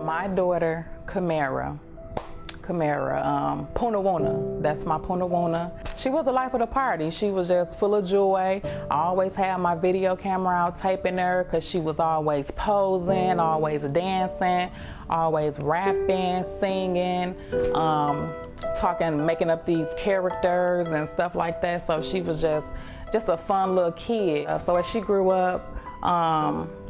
My daughter, Kamara, Punawona, that's my Punawona. She was the life of the party. She was just full of joy. I always had my video camera out taping her because she was always posing, always dancing, always rapping, singing, talking, making up these characters and stuff like that. So she was just a fun little kid. So as she grew up,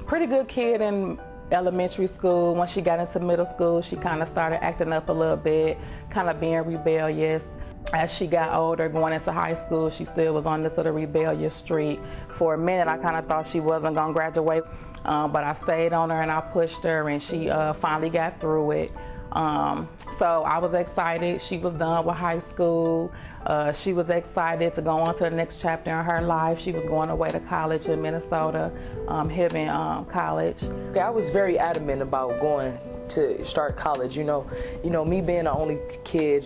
pretty good kid in elementary school. When she got into middle school, she kind of started acting up a little bit, kind of being rebellious. As she got older, going into high school, she still was on this little rebellious streak. For a minute, I kind of thought she wasn't gonna graduate, but I stayed on her and I pushed her, and she finally got through it. So I was excited. She was done with high school. She was excited to go on to the next chapter in her life. She was going away to college in Minnesota, Hibbing College. I was very adamant about going to start college. You know, me being the only kid,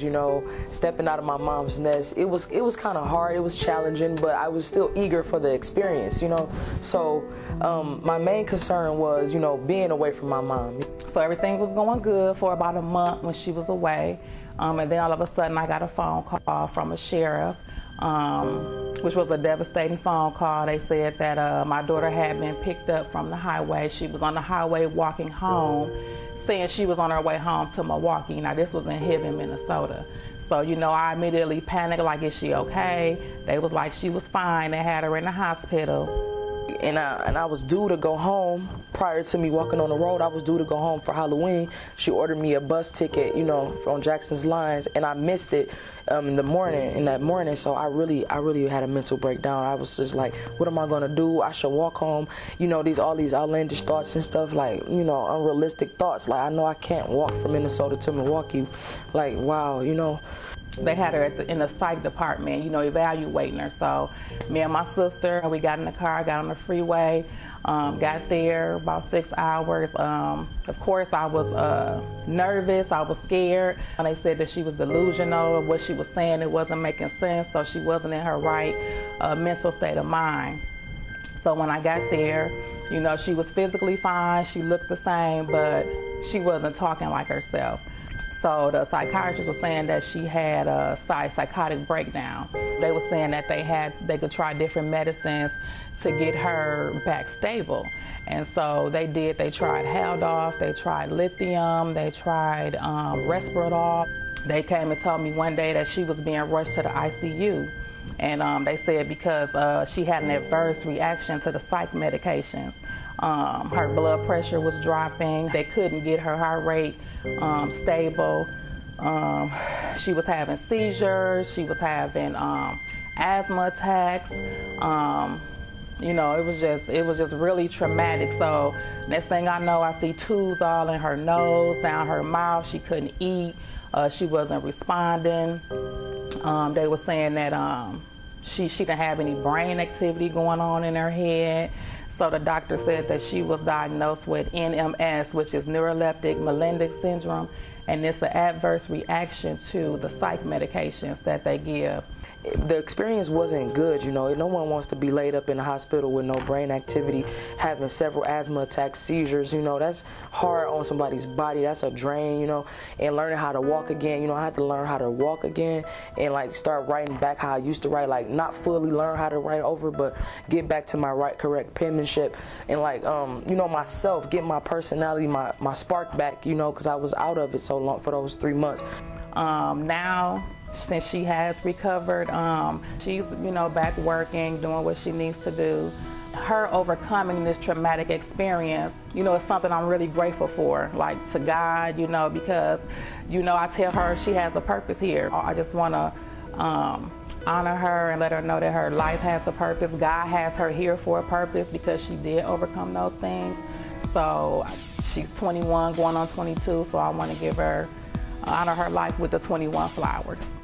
stepping out of my mom's nest, it was kind of hard. It was challenging, but I was still eager for the experience. So my main concern was, being away from my mom. So everything was going good for about a month when she was away. And then all of a sudden I got a phone call from a sheriff, which was a devastating phone call. They said that my daughter had been picked up from the highway. She was on the highway walking home, saying she was on her way home to Milwaukee. Now this was in Hibbing, Minnesota. So, I immediately panicked, like, is she okay? They was like, she was fine. They had her in the hospital. And I was due to go home. Prior to me walking on the road, I was due to go home for Halloween. She ordered me a bus ticket, from Jackson's Lines, and I missed it in that morning. So I really had a mental breakdown. I was just like, what am I gonna do? I should walk home. All these outlandish thoughts and stuff, like, unrealistic thoughts. Like, I know I can't walk from Minnesota to Milwaukee. Like, wow, They had her in the psych department, evaluating her. So me and my sister, we got in the car, got on the freeway, got there about 6 hours. Of course, I was nervous, I was scared. And they said that she was delusional. What she was saying, it wasn't making sense, so she wasn't in her right mental state of mind. So when I got there, she was physically fine, she looked the same, but she wasn't talking like herself. So the psychiatrist was saying that she had a psychotic breakdown. They were saying that they could try different medicines to get her back stable. And so they did. They tried Haldol, they tried lithium, they tried Risperdal. They came and told me one day that she was being rushed to the ICU. And they said because she had an adverse reaction to the psych medications. Her blood pressure was dropping. They couldn't get her heart rate stable. She was having seizures. She was having asthma attacks. It was just really traumatic. So next thing I know, I see tubes all in her nose, down her mouth. She couldn't eat. She wasn't responding. They were saying that she didn't have any brain activity going on in her head. So the doctor said that she was diagnosed with NMS, which is neuroleptic Malendic syndrome, and it's an adverse reaction to the psych medications that they give. The experience wasn't good, No one wants to be laid up in the hospital with no brain activity, having several asthma attacks, seizures, That's hard on somebody's body. That's a drain, And learning how to walk again, I had to learn how to walk again and, like, start writing back how I used to write, like, not fully learn how to write over, but get back to my correct penmanship and, like, myself, get my personality, my spark back, because I was out of it so long for those 3 months. Now, since she has recovered, she's, back working, doing what she needs to do. Her overcoming this traumatic experience, is something I'm really grateful for, like, to God, because, I tell her she has a purpose here. I just want to honor her and let her know that her life has a purpose. God has her here for a purpose because she did overcome those things. So she's 21, going on 22, so I want to honor her life with the 21 flowers.